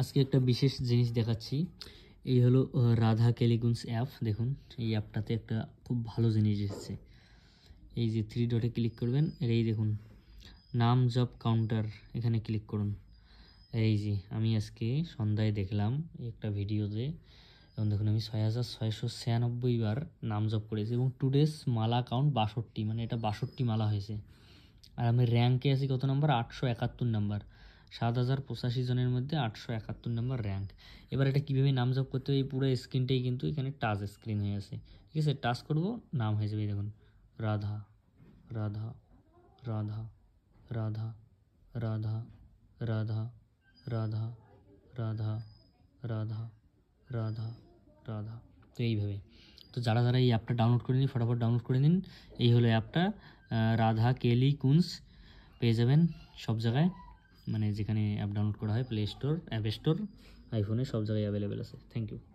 আজকে একটা বিশেষ জিনিস দেখাচ্ছি। এই হলো রাধা কেলিগুন্স অ্যাপ। দেখুন এই অ্যাপটাতে একটা খুব ভালো জিনিস এসেছে। এই যে 3 ডটে ক্লিক করবেন, এই দেখুন নাম জব কাউন্টার, এখানে ক্লিক করুন। এই যে আমি আজকে সন্ধ্যায় দেখলাম একটা ভিডিওতে, এবং দেখুন আমি 6696 বার নাম জব করেছি এবং টুডেস মালা কাউন্ট 62, মানে এটা 62 মালা হয়েছে। আর আমি র্যাঙ্কে আছি কত নাম্বার? 871 নাম্বার। 7085 জনের মধ্যে 871 নাম্বার র্যাঙ্ক। এবার এটা কীভাবে নাম জপ করতে হবে, এই পুরো স্ক্রিনটাই কিন্তু এখানে টাচ স্ক্রিন হয়ে আছে। ঠিক আছে, টাচ করব, নাম হয়ে যাবে। দেখুন রাধা রাধা রাধা রাধা রাধা রাধা রাধা রাধা রাধা রাধা রাধা। তো এইভাবে, তো যারা যারা এই অ্যাপটা ডাউনলোড করে নিন, ফটাফট ডাউনলোড করে নিন। এই হলো অ্যাপটা, রাধা কেলি কুন্স, পেয়ে যাবেন সব জায়গায়, মানে যেখানে অ্যাপ ডাউনলোড করা হয়, প্লে স্টোর, অ্যাপ স্টোর, আইফোনে সব জায়গায় অ্যাভেলেবেল আছে। Thank you.